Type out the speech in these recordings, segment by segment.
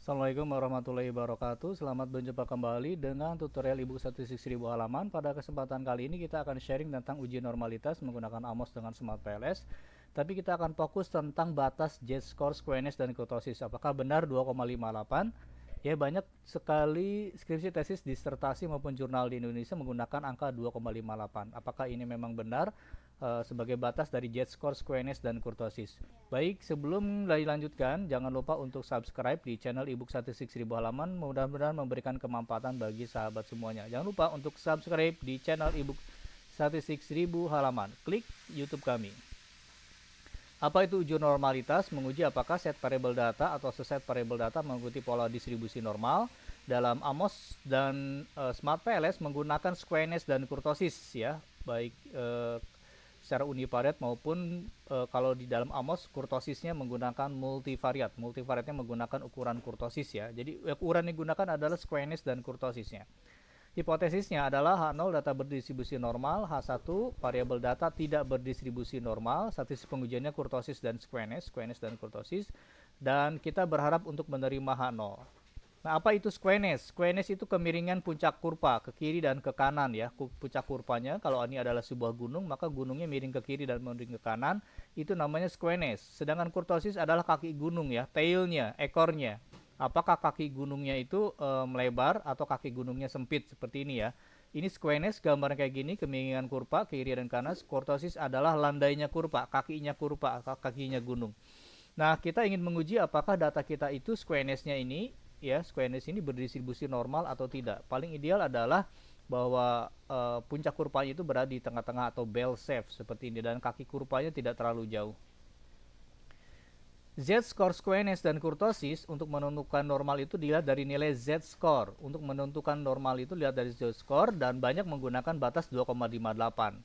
Assalamualaikum warahmatullahi wabarakatuh. Selamat berjumpa kembali dengan tutorial ebook statistik 1000 halaman. Pada kesempatan kali ini kita akan sharing tentang uji normalitas menggunakan AMOS dengan Smart PLS. Tapi kita akan fokus tentang batas Z-score, squareness, dan kurtosis. Apakah benar 2,58? Ya, banyak sekali skripsi, tesis, disertasi maupun jurnal di Indonesia menggunakan angka 2,58. Apakah ini memang benar sebagai batas dari Z-score, squareness, dan kurtosis? Baik, sebelum dilanjutkan, jangan lupa untuk subscribe di channel ebook statistik 1000 halaman. Mudah-mudahan memberikan kemanfaatan bagi sahabat semuanya. Jangan lupa untuk subscribe di channel ebook statistik 1000 halaman. Klik YouTube kami. Apa itu uji normalitas? Menguji apakah set variable data atau seset variable data mengikuti pola distribusi normal. Dalam AMOS dan Smart PLS menggunakan squareness dan kurtosis, ya, baik secara univariat maupun kalau di dalam AMOS kurtosisnya menggunakan multivariat. Multivariatnya menggunakan ukuran kurtosis, ya. Jadi ukuran yang digunakan adalah squareness dan kurtosisnya. Hipotesisnya adalah H0 data berdistribusi normal, H1 variabel data tidak berdistribusi normal, statistik pengujiannya kurtosis dan squareness dan kurtosis, dan kita berharap untuk menerima H0. Nah, apa itu squareness? Squareness itu kemiringan puncak kurva ke kiri dan ke kanan, ya. Puncak kurvanya kalau ini adalah sebuah gunung, maka gunungnya miring ke kiri dan miring ke kanan, itu namanya squareness. Sedangkan kurtosis adalah kaki gunung, ya, tailnya, ekornya. Apakah kaki gunungnya itu melebar atau kaki gunungnya sempit seperti ini, ya. Ini squareness gambar kayak gini, kemiringan kurva ke kiri dan kanan. Kurtosis adalah landainya kurva, kakinya gunung. Nah, kita ingin menguji apakah data kita itu squareness-nya ini, ya, squareness ini berdistribusi normal atau tidak. Paling ideal adalah bahwa puncak kurvanya itu berada di tengah-tengah atau bell shape seperti ini, dan kaki kurvanya tidak terlalu jauh. Z-score, squareness, dan kurtosis untuk menentukan normal itu dilihat dari nilai Z-score. Untuk menentukan normal itu dilihat dari Z-score dan banyak menggunakan batas 2,58.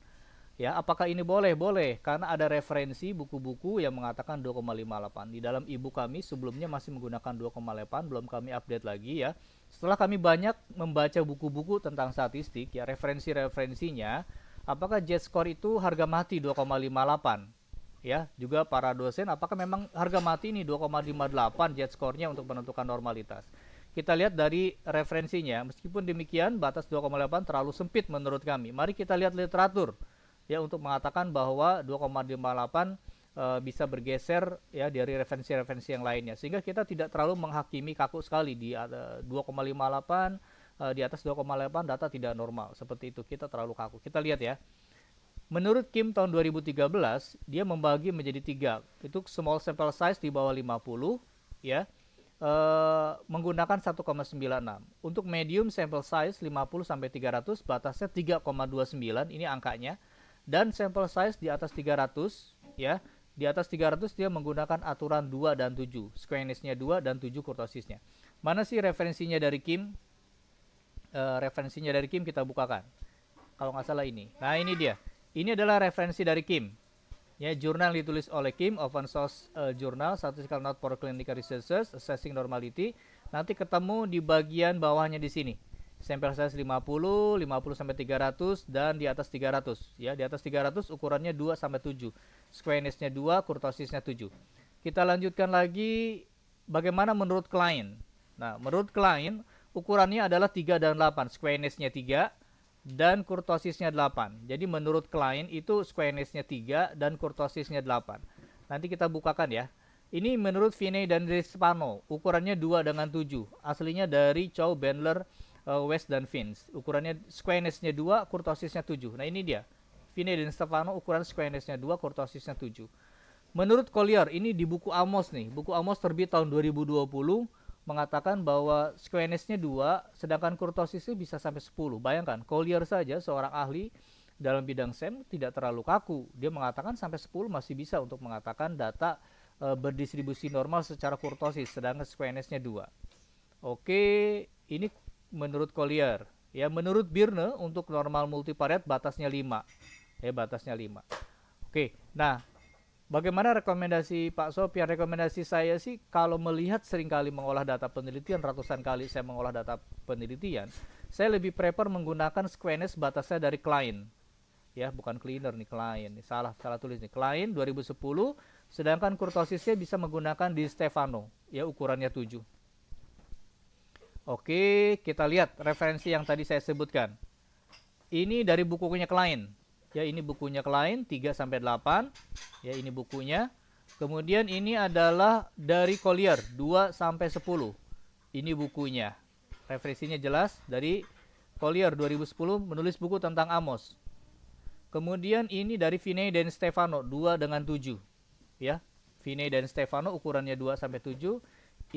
Ya, apakah ini boleh? Boleh, karena ada referensi buku-buku yang mengatakan 2,58. Di dalam e-book kami sebelumnya masih menggunakan 2,8, belum kami update lagi, ya. Setelah kami banyak membaca buku-buku tentang statistik, ya, referensi-referensinya, apakah Z-score itu harga mati 2,58? Ya, juga para dosen apakah memang harga mati ini 2,58 Z-score-nya untuk menentukan normalitas. Kita lihat dari referensinya, meskipun demikian batas 2,8 terlalu sempit menurut kami. Mari kita lihat literatur, ya, untuk mengatakan bahwa 2,58 bisa bergeser, ya, dari referensi-referensi yang lainnya, sehingga kita tidak terlalu menghakimi kaku sekali di 2,58, di atas 2,8 data tidak normal. Seperti itu, kita terlalu kaku. Kita lihat, ya. Menurut Kim tahun 2013, dia membagi menjadi 3. Itu small sample size di bawah 50, ya. Menggunakan 1,96. Untuk medium sample size 50 sampai 300 batasnya 3,29, ini angkanya. Dan sample size di atas 300, ya. Di atas 300 dia menggunakan aturan 2 dan 7. Squareness-nya 2 dan 7 kurtosisnya. Mana sih referensinya dari Kim? Referensinya dari Kim kita bukakan. Kalau nggak salah ini. Nah, ini dia. Ini adalah referensi dari Kim. Ya, jurnal ditulis oleh Kim, open source journal, statistical note for clinical researchers, assessing normality. Nanti ketemu di bagian bawahnya di sini. Sample size 50, 50 sampai 300 dan di atas 300, ya. Di atas 300 ukurannya 2 sampai 7. Squareness-nya 2, kurtosisnya 7. Kita lanjutkan lagi bagaimana menurut klien. Nah, menurut klien ukurannya adalah 3 dan 8, squareness-nya 3 dan kurtosisnya 8. Jadi menurut klien itu squareness-nya 3 dan kurtosisnya 8. Nanti kita bukakan, ya. Ini menurut Vinay dan Rispano, ukurannya 2 dengan 7. Aslinya dari Chow, Bandler, West, dan Fins. Ukurannya squareness-nya 2, kurtosisnya 7. Nah, ini dia. Vinay dan Stefano ukuran squareness-nya 2, kurtosisnya 7. Menurut Collier, ini di buku Amos nih. Buku Amos terbit tahun 2020. Mengatakan bahwa squareness-nya 2, sedangkan kurtosisnya bisa sampai 10. Bayangkan, Collier saja seorang ahli dalam bidang SEM tidak terlalu kaku. Dia mengatakan sampai 10 masih bisa untuk mengatakan data berdistribusi normal secara kurtosis, sedangkan squareness-nya 2. Oke, ini menurut Collier. Ya, menurut Birne untuk normal multivariat batasnya 5. Ya, batasnya 5. Oke, nah, bagaimana rekomendasi Pak Sofian? Rekomendasi saya sih, kalau melihat seringkali mengolah data penelitian, ratusan kali saya mengolah data penelitian, saya lebih prefer menggunakan squareness batasnya dari klien. Ya, bukan cleaner nih, klien. Salah tulis nih. Klien 2010, sedangkan kurtosisnya bisa menggunakan di Stefano, ya, ukurannya 7. Oke, kita lihat referensi yang tadi saya sebutkan. Ini dari bukunya Klein. Ya, ini bukunya Klein 3 sampai 8. Ya, ini bukunya. Kemudian ini adalah dari Collier 2 sampai 10. Ini bukunya. Referensinya jelas dari Collier 2010 menulis buku tentang Amos. Kemudian ini dari Finney dan Stefano 2 dengan 7. Ya, Finney dan Stefano ukurannya 2 sampai 7.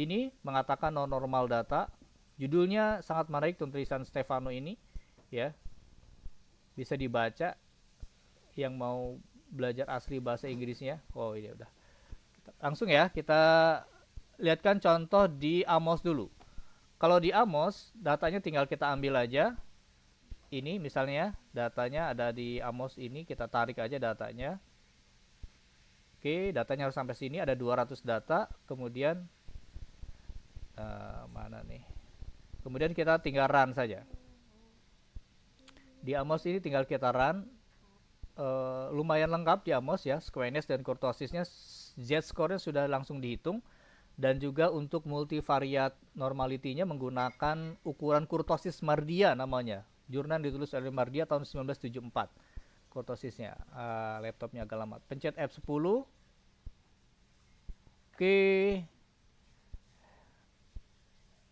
Ini mengatakan non normal data. Judulnya sangat menarik tulisan Stefano ini, ya. Bisa dibaca yang mau belajar asli bahasa Inggrisnya. Oh, ini udah. Langsung ya, kita lihatkan contoh di Amos dulu. Kalau di Amos, datanya tinggal kita ambil aja. Ini misalnya datanya ada di Amos ini, kita tarik aja datanya. Oke, datanya harus sampai sini, ada 200 data. Kemudian mana nih? Kemudian kita tinggal run saja. Di Amos ini tinggal kita run. Lumayan lengkap di Amos ya, squareness dan kurtosisnya, z-score-nya sudah langsung dihitung, dan juga untuk multivariate normality-nya menggunakan ukuran kurtosis Mardia namanya. Jurnal ditulis oleh Mardia tahun 1974. Kurtosisnya, laptopnya agak lama. Pencet F10. Oke.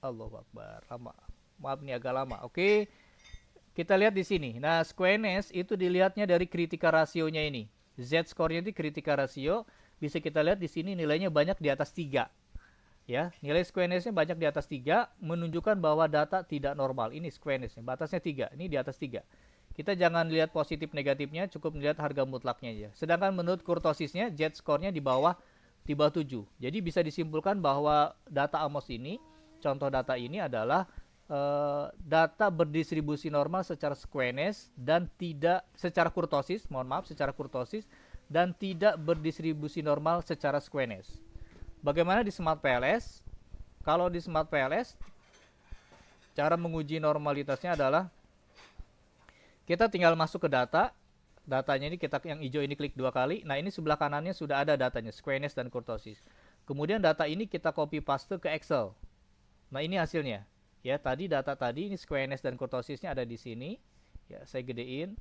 Allahu Akbar. Lama. Maaf nih agak lama. Oke. Kita lihat di sini. Nah, squareness itu dilihatnya dari kritika rasionya ini. Z-score-nya itu kritika rasio. Bisa kita lihat di sini nilainya banyak di atas 3. Ya, nilai squareness-nya banyak di atas 3 menunjukkan bahwa data tidak normal. Ini squareness-nya, batasnya 3. Ini di atas 3. Kita jangan lihat positif negatifnya, cukup melihat harga mutlaknya aja. Sedangkan menurut kurtosisnya, Z-score-nya di bawah 7. Jadi bisa disimpulkan bahwa data Amos ini, contoh data ini adalah data berdistribusi normal secara squareness dan tidak secara kurtosis, secara kurtosis dan tidak berdistribusi normal secara squareness. Bagaimana di Smart PLS? Kalau di Smart PLS, cara menguji normalitasnya adalah kita tinggal masuk ke data. Datanya ini kita yang hijau ini klik 2 kali. Nah, ini sebelah kanannya sudah ada datanya, squareness dan kurtosis. Kemudian data ini kita copy paste ke Excel. Nah, ini hasilnya. Ya, tadi data tadi ini squareness dan kurtosisnya ada di sini. Ya, saya gedein.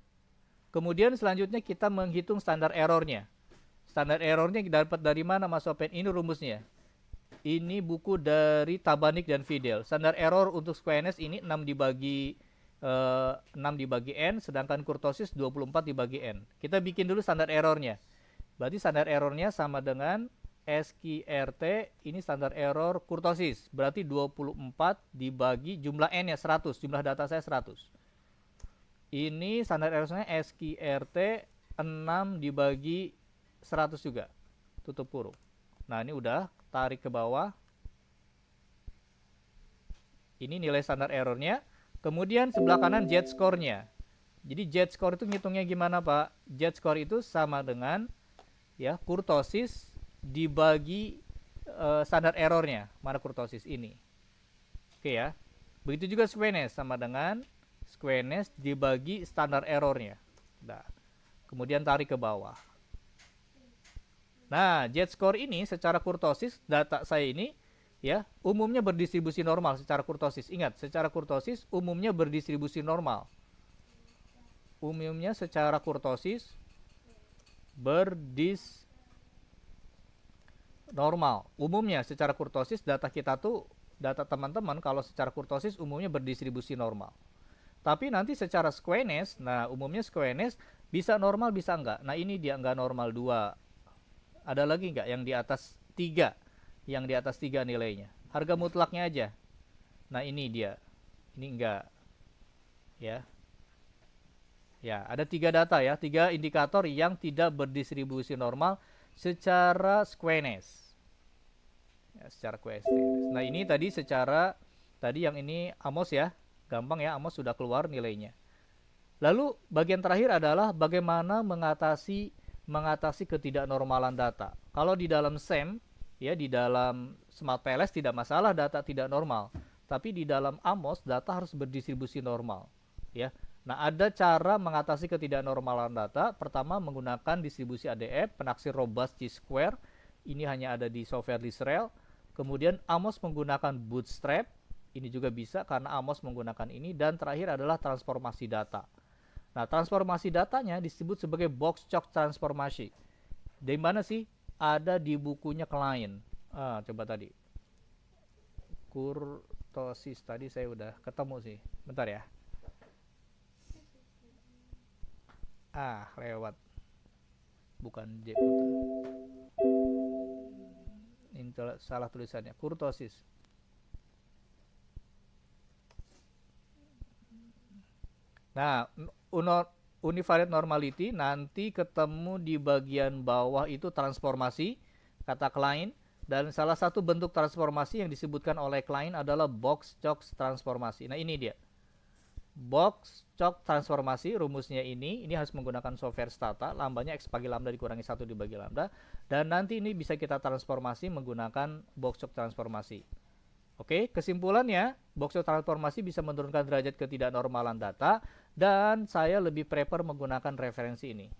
Kemudian selanjutnya kita menghitung standar errornya. Standar errornya dapat dari mana Mas Sopen? Ini rumusnya. Ini buku dari Tabanik dan Fidel. Standar error untuk squareness ini 6 dibagi 6 dibagi N, sedangkan kurtosis 24 dibagi N. Kita bikin dulu standar errornya. Berarti standar errornya sama dengan SQRT, ini standar error kurtosis. Berarti 24 dibagi jumlah N-nya 100, jumlah data saya 100. Ini standar errornya SQRT 6 dibagi 100 juga. Tutup kurung. Nah, ini udah tarik ke bawah. Ini nilai standar errornya. Kemudian sebelah kanan Z-score-nya. Jadi Z-score itu ngitungnya gimana, Pak? Z-score itu sama dengan ya kurtosis dibagi standar errornya. Mana kurtosis ini? Oke ya. Begitu juga squareness sama dengan squareness dibagi standar errornya. Nah, kemudian tarik ke bawah. Nah, Z-score ini secara kurtosis data saya ini ya umumnya berdistribusi normal secara kurtosis. Ingat, secara kurtosis umumnya berdistribusi normal. Umumnya secara kurtosis normal. Umumnya secara kurtosis data kita tuh, data teman-teman kalau secara kurtosis umumnya berdistribusi normal. Tapi nanti secara squareness, nah umumnya squareness bisa normal bisa enggak. Nah, ini dia enggak normal 2. Ada lagi enggak yang di atas 3? Yang di atas 3 nilainya. Harga mutlaknya aja. Nah, ini dia. Ini enggak. Ya. Ya, ada 3 data ya, 3 indikator yang tidak berdistribusi normal secara squareness. Ya, secara squareness. Nah, ini tadi secara yang ini Amos ya. Gampang ya, Amos sudah keluar nilainya. Lalu bagian terakhir adalah bagaimana mengatasi ketidaknormalan data. Kalau di dalam SEM ya, di dalam Smart PLS tidak masalah data tidak normal, tapi di dalam Amos data harus berdistribusi normal ya. Nah, ada cara mengatasi ketidaknormalan data. Pertama, menggunakan distribusi ADF, penaksir robust chi-square. Ini hanya ada di software Lisrel. Kemudian Amos menggunakan Bootstrap Ini juga bisa karena Amos menggunakan ini. Dan terakhir adalah transformasi data. Nah, transformasi datanya disebut sebagai box choke transformasi. Di mana sih? Ada di bukunya klien. Coba tadi. Kurtosis tadi saya udah ketemu sih. Bentar ya. Lewat. Bukan J Putra. Ini salah tulisannya. Kurtosis. Nah, univariate normality nanti ketemu di bagian bawah itu transformasi kata klien, dan salah satu bentuk transformasi yang disebutkan oleh klien adalah box choke transformasi. Nah, ini dia. Box choke transformasi rumusnya ini harus menggunakan software Stata, lambanya X bagi lambda dikurangi 1 dibagi lambda, dan nanti ini bisa kita transformasi menggunakan box choke transformasi. Oke, kesimpulannya, box choke transformasi bisa menurunkan derajat ketidaknormalan data, dan saya lebih prefer menggunakan referensi ini.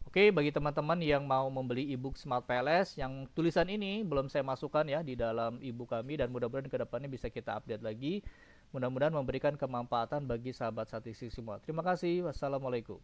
Oke, bagi teman-teman yang mau membeli ebook Smart PLS, yang tulisan ini belum saya masukkan ya di dalam ebook kami, dan mudah-mudahan kedepannya bisa kita update lagi. Mudah-mudahan memberikan kemanfaatan bagi sahabat statistik semua. Terima kasih. Wassalamualaikum.